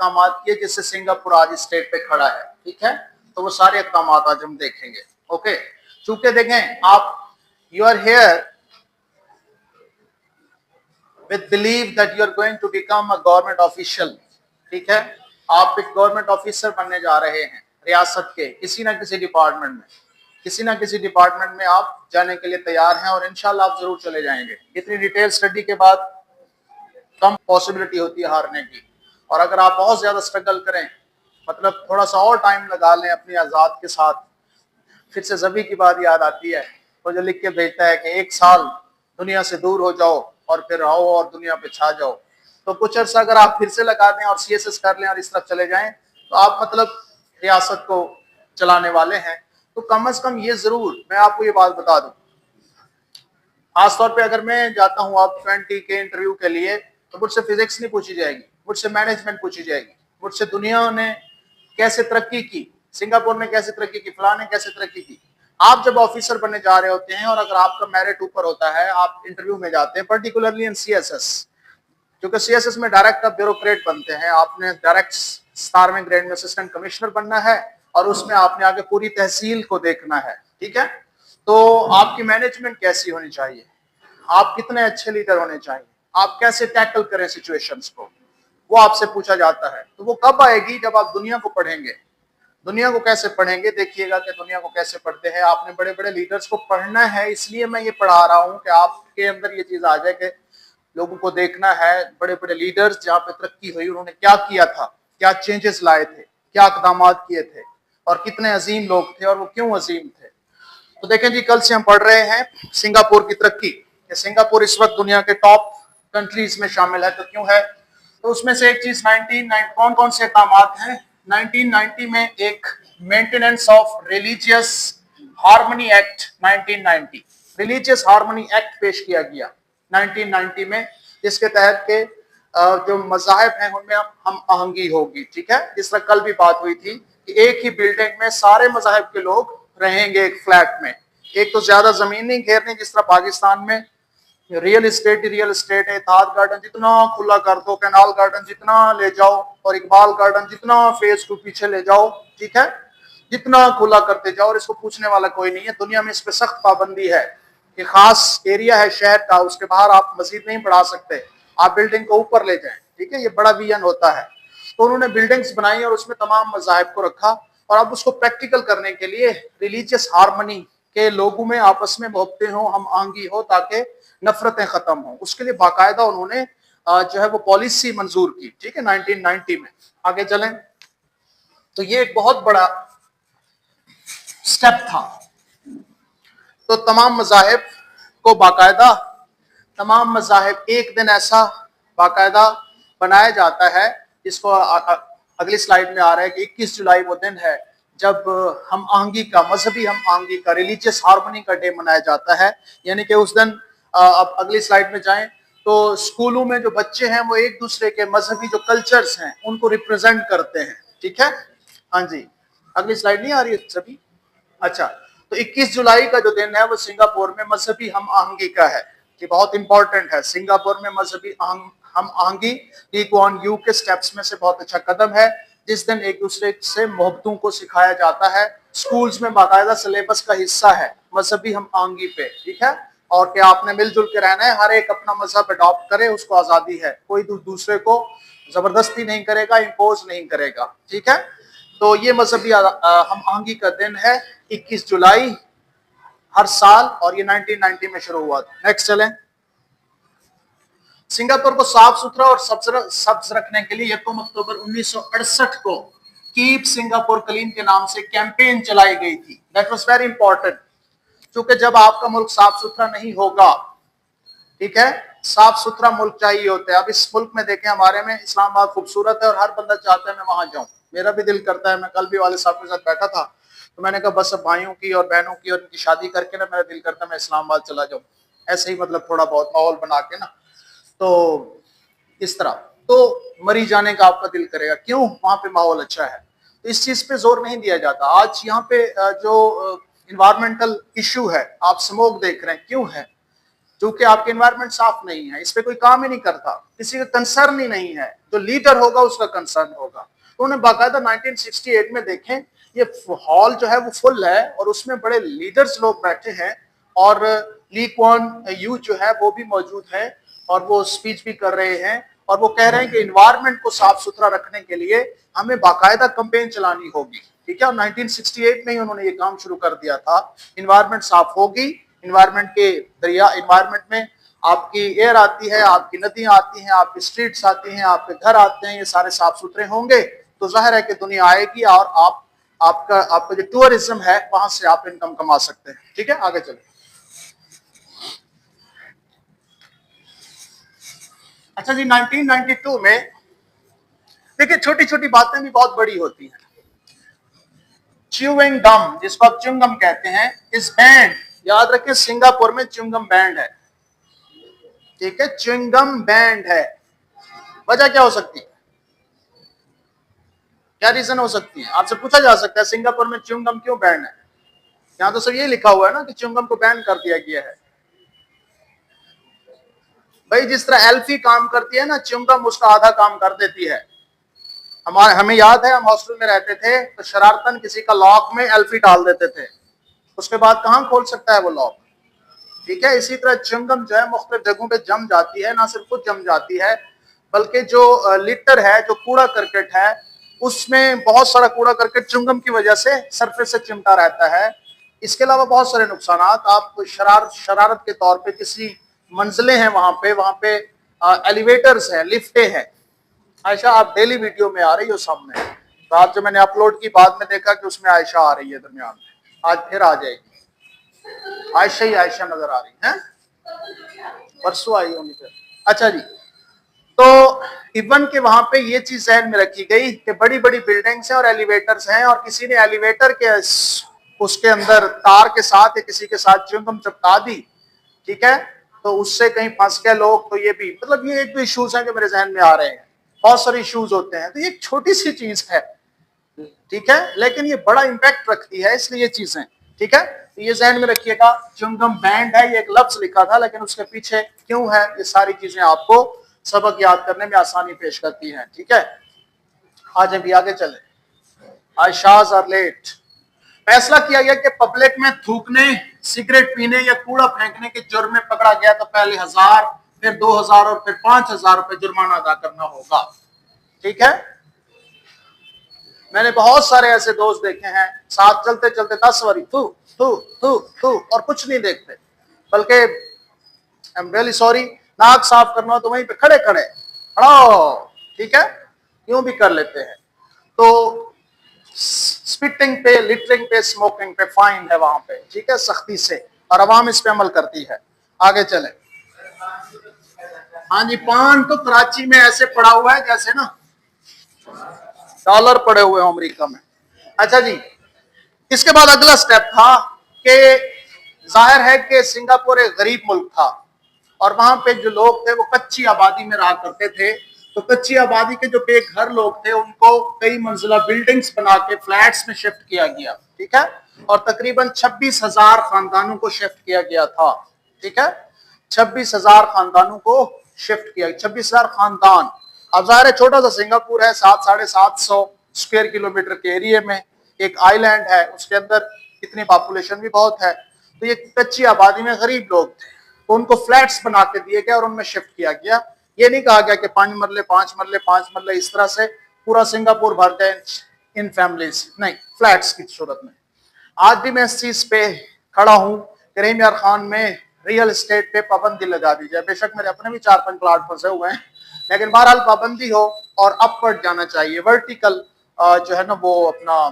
अहकाम किए जिससे सिंगापुर आज स्टेट पे खड़ा है। ठीक है, तो वो सारे अहकाम आज हम देखेंगे। ओके, चूंकि देखें आप you are here with belief that you are going to become a government official। ठीक है, आप एक गवर्नमेंट ऑफिसर बनने जा रहे हैं रियासत के किसी ना किसी डिपार्टमेंट में, किसी ना किसी डिपार्टमेंट में आप जाने के लिए तैयार हैं और इंशाल्लाह आप जरूर चले जाएंगे। इतनी डिटेल स्टडी के बाद कम पॉसिबिलिटी होती है हारने की, और अगर आप बहुत ज्यादा स्ट्रगल करें, मतलब थोड़ा सा और टाइम लगा लें अपनी आजाद के साथ, फिर से जबी की बात याद आती है, वो जो लिख के भेजता है कि 1 साल दुनिया से दूर हो जाओ और फिर आओ और दुनिया पे छा जाओ। तो कुछ अर्सा अगर आप फिर से लगा दें और CSS कर लें और इस तरफ चले जाएं, तो आप मतलब रियासत को चलाने वाले हैं। तो कम से कम ये जरूर मैं आपको ये बात बता दूं, खासतौर पे अगर मैं जाता हूँ आप 20 के इंटरव्यू के लिए, तो मुझसे फिजिक्स नहीं पूछी जाएगी, मुझसे मैनेजमेंट पूछी जाएगी, मुझसे दुनिया ने कैसे तरक्की की, सिंगापुर ने कैसे तरक्की की, फलां ने कैसे तरक्की की। आप जब ऑफिसर बनने जा रहे होते हैं और अगर आपका मेरिट ऊपर होता है, आप इंटरव्यू में जाते हैं, पर्टिकुलरली इन CSS, क्योंकि CSS में डायरेक्ट आप ब्यूरोक्रेट बनते हैं, आपने डायरेक्ट 17वें ग्रेड में असिस्टेंट कमिश्नर बनना है और उसमें आपने आगे पूरी तहसील को देखना है। ठीक है, तो आपकी मैनेजमेंट कैसी होनी चाहिए, आप कितने अच्छे लीडर होने चाहिए, आप कैसे टैकल करें सिचुएशंस को, वो आपसे पूछा जाता है। तो वो कब आएगी, जब आप दुनिया को पढ़ेंगे। दुनिया को कैसे पढ़ेंगे, देखिएगा कि दुनिया को कैसे पढ़ते हैं। आपने बड़े बड़े लीडर्स को पढ़ना है, इसलिए मैं ये पढ़ा रहा हूँ कि आपके अंदर ये चीज आ जाए कि लोगों को देखना है बड़े बड़े लीडर्स जहाँ पे तरक्की हुई उन्होंने क्या किया था, क्या चेंजेस लाए थे, क्या इकदाम किए थे और कितने अजीम लोग थे और वो क्यों अजीम थे। तो देखें जी, कल से हम पढ़ रहे हैं सिंगापुर की तरक्की। सिंगापुर इस वक्त दुनिया के टॉप कंट्रीज में शामिल है, तो क्यों है, तो उसमें से एक चीज 1990 कौन कौन से काम हैं। 1990 में एक maintenance of religious harmony act 1990 religious harmony act पेश किया गया 1990 में, जिसके तहत के जो मज़ाहिब हैं उनमें हम आहंगी होगी। ठीक है, जिस तरह कल भी बात हुई थी कि एक ही बिल्डिंग में सारे मज़ाहिब के लोग रहेंगे एक फ्लैट में, एक तो ज्यादा जमीन नहीं घेरनी, जिस तरह पाकिस्तान में रियल एस्टेट है, इत्तेहाद गार्डन जितना खुला कर दो, कैनाल गार्डन जितना ले जाओ और इकबाल गार्डन जितना फेज 2 पीछे ले जाओ। ठीक है, जितना खुला करते जाओ और इसको पूछने वाला कोई नहीं है। दुनिया में इस पे सख्त पाबंदी है कि खास एरिया है शहर का, उसके बाहर आप मस्जिद नहीं बढ़ा सकते, आप बिल्डिंग को ऊपर ले जाएं। ठीक है, ये बड़ा विजन होता है। तो उन्होंने बिल्डिंग्स बनाई और उसमें तमाम मज़ाहिब को रखा, और अब उसको प्रैक्टिकल करने के लिए रिलीजियस हार्मनी के लोगों में आपस में मोहब्बतें हो, हम आहंगी हो, ताकि नफरतें खत्म हो, उसके लिए बाकायदा उन्होंने जो है वो पॉलिसी मंजूर की। ठीक है, 1990 में। आगे चलें, तो ये एक बहुत बड़ा स्टेप था। तो तमाम मज़ाहिब को बाकायदा, तमाम मज़ाहिब एक दिन ऐसा बाकायदा बनाया जाता है, जिसको अगली स्लाइड में आ रहा है कि 21 जुलाई वो दिन है जब हम आहंगी का, मजहबी हम आहंगी का, रिलीजियस हार्मनी का डे मनाया जाता है। यानी कि उस दिन अब अगली स्लाइड में जाएं तो स्कूलों में जो बच्चे हैं वो एक दूसरे के मजहबी जो कल्चर्स हैं उनको रिप्रेजेंट करते हैं। ठीक है, हाँ जी, अगली स्लाइड नहीं आ रही है सभी। अच्छा, तो 21 जुलाई का जो दिन है वो सिंगापुर में मजहबी हम आहंगी का है। ये बहुत इंपॉर्टेंट है। सिंगापुर में मजहबी हम आहंगी ली कुआन यू के स्टेप्स में से बहुत अच्छा कदम है, जिस दिन एक दूसरे से मोहब्बतों को सिखाया जाता है। स्कूल्स में बाकायदा सिलेबस का हिस्सा है मजहबी हम आहंगी पे। ठीक है, और क्या आपने मिलजुल के रहना है, हर एक अपना मजहब अडॉप्ट करे, उसको आज़ादी है, कोई दूसरे को जबरदस्ती नहीं करेगा, इम्पोज नहीं करेगा। ठीक है, तो ये मजहबी हम आहंगी का दिन है 21 जुलाई हर साल, और ये 1990 में शुरू हुआ था। नेक्स्ट चलें। सिंगापुर को साफ सुथरा और सब्ज रखने के लिए 1 अक्टूबर 1968 को कीप सिंगापुर क्लीन के नाम से कैंपेन चलाई गई थी। दैट वाज वेरी इंपॉर्टेंट, क्योंकि जब आपका मुल्क साफ सुथरा नहीं होगा, ठीक है, साफ सुथरा मुल्क चाहिए होता है। अब इस मुल्क में देखें, हमारे में इस्लामाबाद खूबसूरत है और हर बंदा चाहता है मैं वहां जाऊं, मेरा भी दिल करता है। मैं कल भी वाले साहब के साथ बैठा था तो मैंने कहा बस अब भाइयों की और बहनों की और इनकी शादी करके ना मेरा दिल करता है मैं इस्लामाबाद चला जाऊं, ऐसे ही मतलब थोड़ा बहुत माहौल बना के ना, तो इस तरह तो मरी जाने का आपका दिल करेगा। क्यों? वहां पे माहौल अच्छा है। तो इस चीज पे जोर नहीं दिया जाता। आज यहाँ पे जो इन्वायरमेंटल इशू है, आप स्मोक देख रहे हैं, क्यों है? क्योंकि आपके एनवायरनमेंट साफ नहीं है, इस पे कोई काम ही नहीं करता, किसी का कंसर्न ही नहीं है, जो लीडर होगा उसका कंसर्न होगा। तो उन्हें बाकायदा 1968 में देखें, ये हॉल जो है वो फुल है और उसमें बड़े लीडर्स लोग बैठे हैं और ली क्वान यू जो है वो भी मौजूद है और वो स्पीच भी कर रहे हैं और वो कह रहे हैं कि इन्वायरमेंट को साफ सुथरा रखने के लिए हमें बाकायदा कैंपेन चलानी होगी, ठीक है। और 1968 में ही उन्होंने ये काम शुरू कर दिया था, इन्वायरमेंट साफ होगी, इन्वायरमेंट के दरिया, इन्वायरमेंट में आपकी एयर आती है, आपकी नदियां आती हैं, आपकी स्ट्रीट्स आती हैं, आपके घर आते हैं, ये सारे साफ सुथरे होंगे तो जाहिर है कि दुनिया आएगी और आपका जो टूरिज्म है वहां से आप इनकम कमा सकते हैं, ठीक है। आगे चले। अच्छा जी, 1992 में देखिए छोटी छोटी बातें भी बहुत बड़ी होती हैं। च्यूइंग गम, जिसको आप च्युइंगम कहते हैं, इस बैंड, याद रखें सिंगापुर में च्युइंगम बैंड है, ठीक है, च्युइंगम बैंड है। वजह क्या हो सकती है, क्या रीजन हो सकती है, आपसे पूछा जा सकता है सिंगापुर में च्युइंगम क्यों बैन है। यहां तो सब ये लिखा हुआ है ना कि च्युइंगम को बैन कर दिया गया है। भाई जिस तरह एल्फी काम करती है ना, च्युइंगम उसका आधा काम कर देती है। हमें याद है हम हॉस्टल में रहते थे तो शरारतन किसी का लॉक में एल्फी डाल देते थे, उसके बाद कहां खोल सकता है वो लॉक, ठीक है। इसी तरह च्युइंगम जो है मुख्तलिफ जगहों पे जम जाती है, ना सिर्फ खुद जम जाती है बल्कि जो लिटर है, जो कूड़ा करकट है, उसमें बहुत सारा कूड़ा करकट च्युइंगम की वजह से सरफेस से चिमटा रहता है। इसके अलावा बहुत सारे नुकसान, आप शरारत के तौर पे किसी मंजिलें हैं वहां पे एलिवेटर्स हैं, लिफ्टें हैं। आयशा आप डेली वीडियो में आ रही हो सामने, तो आज जो मैंने अपलोड की बाद में देखा कि उसमें आयशा आ रही है दरमियान में, आज फिर आ जाएगी। आयशा ही आयशा नजर आ रही है, परसों आई होंगी फिर। अच्छा जी, तो इवन के वहां पे ये चीज जहन में रखी गई कि बड़ी बड़ी बिल्डिंग्स हैं और एलिवेटर्स हैं और किसी ने एलिवेटर के उसके अंदर तार के साथ या किसी के साथ च्युइंगम चिपका दी, ठीक है, तो उससे कहीं फंस गए लोग, तो ये भी मतलब ये एक भी इश्यूज हैं जो मेरे जहन में आ रहे हैं, बहुत सारे इश्यूज होते हैं। तो ये एक छोटी सी चीज है, ठीक है, लेकिन ये बड़ा इंपैक्ट रखती है, इसलिए ये चीजें, ठीक है। तो ये जहन में रखिएगा, च्युइंगम बैंड है, ये एक लफ्ज लिखा था लेकिन उसके पीछे क्यों है, ये सारी चीजें आपको सबक याद करने में आसानी पेश करती हैं, ठीक है। आज अभी आगे चले। आयशाज आर लेट। फैसला किया गया कि पब्लिक में थूकने, सिगरेट पीने या कूड़ा फेंकने के जुर्म में पकड़ा गया तो पहले 1000, फिर 2000 और फिर 5000 रुपए जुर्माना अदा करना होगा, ठीक है। मैंने बहुत सारे ऐसे दोस्त देखे हैं, साथ चलते चलते 10 बारी थू थू थू थू और कुछ नहीं देखते, बल्कि आई एम रियली सॉरी, नाक साफ करना हो तो वहीं पे खड़े खड़े खड़ो, ठीक है, यूं भी कर लेते हैं। तो स्पिटिंग पे, लिटरिंग पे, स्मोकिंग पे फाइन है वहां पे, ठीक है, सख्ती से, और अवाम इस पे अमल करती है। आगे चले। हाँ जी, पान तो कराची में ऐसे पड़ा हुआ है जैसे ना डॉलर पड़े हुए हैं अमेरिका में। अच्छा जी, इसके बाद अगला स्टेप था कि जाहिर है कि सिंगापुर एक गरीब मुल्क था और वहां पे जो लोग थे वो कच्ची आबादी में रहा करते थे, तो कच्ची आबादी के जो बेघर लोग थे उनको कई मंजिला बिल्डिंग्स बना के फ्लैट्स में शिफ्ट किया गया, ठीक है, और तकरीबन 26,000 खानदानों को शिफ्ट किया गया था, ठीक है, 26,000 खानदानों को शिफ्ट किया, 26,000 खानदान। अब जाहिर है छोटा सा सिंगापुर है, 700-750 स्क्वायर किलोमीटर के एरिया में, एक आइलैंड है, उसके अंदर इतनी पॉपुलेशन भी बहुत है, तो ये कच्ची आबादी में गरीब लोग थे, तो उनको फ्लैट्स बना के दिए गए और उनमें शिफ्ट किया गया। ये नहीं कहा गया कि 5 मरले 5 मरले 5 मरले इस तरह से पूरा सिंगापुर भर जाए इन फैमिलीज, नहीं, फ्लैट्स की सूरत में। आज भी मैं इस चीज पे खड़ा हूँ, करीम यार खान में रियल एस्टेट पे पाबंदी लगा दी जाए। बेशक मेरे अपने भी 4-5 प्लाट फंसे हुए हैं, लेकिन बहरहाल पाबंदी हो और अपवर्ड जाना चाहिए, वर्टिकल जो है ना वो अपना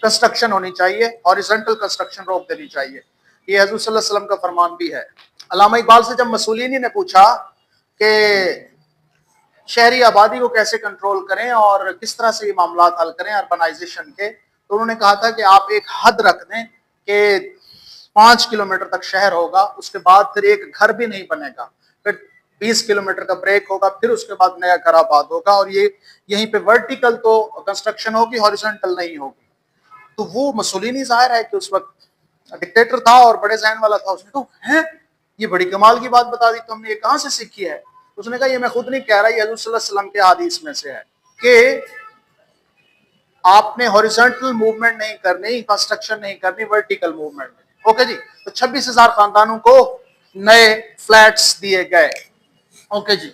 कंस्ट्रक्शन होनी चाहिए, हॉरिजॉन्टल कंस्ट्रक्शन रोक देनी चाहिए। ये हजूर सल्लल्लाहु अलैहि वसल्लम का फरमान भी है। अल्लामा इकबाल से जब मसूलिनी ने पूछा कि शहरी आबादी को कैसे कंट्रोल करें और किस तरह से ये मामला हल करें अर्बनाइजेशन के, तो उन्होंने कहा था कि आप एक हद रख दें कि 5 किलोमीटर तक शहर होगा, उसके बाद फिर एक घर भी नहीं बनेगा, फिर 20 किलोमीटर का ब्रेक होगा, फिर उसके बाद नया घर आबाद होगा, और ये यहीं पे वर्टिकल तो कंस्ट्रक्शन होगी, हॉरिजॉन्टल नहीं होगी। तो वो मसूलिनी जाहिर है कि उस वक्त डिक्टेटर था और बड़े जहन वाला था, उसने तो है ये बड़ी कमाल की बात बता दी तुमने, ये कहां से सीखी है? उसने कहा ये मैं खुद नहीं कह रहा, ये हजूर सल्लल्लाहु अलैहि वसल्लम के हदीस में से है कि आपने हॉरिजॉन्टल मूवमेंट नहीं करनी, कंस्ट्रक्शन नहीं करनी, वर्टिकल मूवमेंट। ओके जी, तो 26,000 खानदानों को नए फ्लैट्स दिए गए। ओके जी,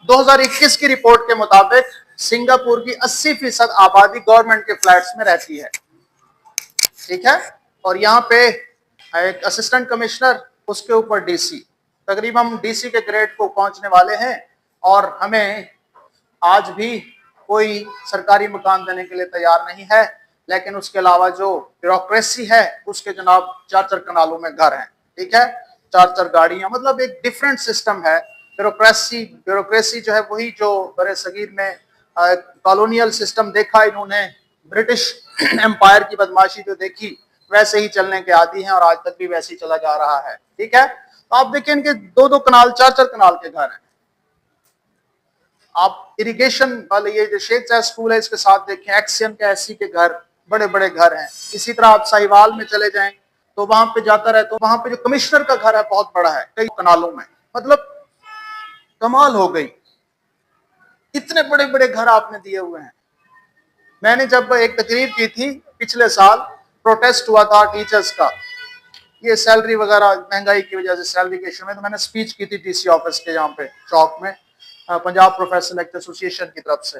2021 की रिपोर्ट के मुताबिक सिंगापुर की 80% आबादी गवर्नमेंट के फ्लैट्स में रहती है, ठीक है। और यहाँ पे एक असिस्टेंट कमिश्नर, उसके ऊपर डीसी, तकरीबन हम डीसी के ग्रेड को पहुंचने वाले हैं और हमें आज भी कोई सरकारी मकान देने के लिए तैयार नहीं है। लेकिन उसके अलावा जो ब्यूरोक्रेसी है उसके जनाब 4-4 कनालों में घर हैं, ठीक है, 4-4 गाड़ियां, मतलब एक डिफरेंट सिस्टम है। ब्यूरोक्रेसी जो है वही जो बड़े सगीर में कॉलोनियल सिस्टम देखा इन्होंने, ब्रिटिश एम्पायर की बदमाशी जो देखी, वैसे ही चलने के आदी हैं और आज तक भी वैसे ही चला जा रहा है, ठीक है। तो आप देखिए इनके 2-2 कनाल, 4-4 कनाल के घर हैं। आप इरिगेशन वाले ये जो शेख जायद स्कूल है इसके साथ देखें, एक्सियन के एससी के घर, बड़े बड़े घर हैं। इसी तरह आप साहिवाल में चले जाएं तो वहां पे जाता रहे तो वहां पे जो कमिश्नर का घर है बहुत बड़ा है, कई कनालों में, मतलब कमाल हो गई, इतने बड़े बड़े घर आपने दिए हुए हैं। मैंने जब एक तकरीर की थी पिछले साल, प्रोटेस्ट हुआ था टीचर्स का, ये सैलरी वगैरह महंगाई की वजह से सैलरी के इशू में, तो मैंने स्पीच की थी डीसी ऑफिस के यहाँ पे चौक में, पंजाब प्रोफेशनल लेक्चर एसोसिएशन की तरफ से।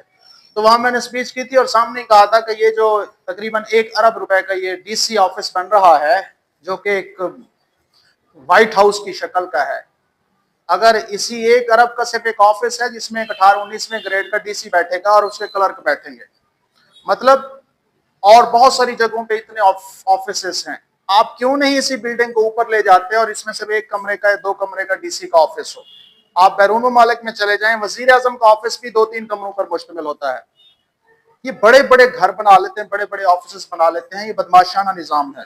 तो वहां मैंने स्पीच की थी और सामने कहा था कि ये जो तकरीबन 1 अरब रुपए का ये डीसी ऑफिस बन रहा है, जो कि एक व्हाइट हाउस की शक्ल का है, अगर इसी 1 अरब का सिर्फ एक ऑफिस है जिसमें 18-19वें ग्रेड का डीसी बैठेगा और उसके क्लर्क बैठेंगे, मतलब और बहुत सारी जगहों पे इतने ऑफिसेस हैं, आप क्यों नहीं इसी बिल्डिंग को ऊपर ले जाते और इसमें सिर्फ 1 कमरे का या 2 कमरे का डीसी का ऑफिस हो। आप बैरून ममालिक में चले जाएं, वजीर आजम का ऑफिस भी 2-3 कमरों पर मुश्तमिल होता है। ये बड़े बड़े घर बना लेते हैं, बड़े बड़े ऑफिस बना लेते हैं, ये बदमाशाना निजाम है।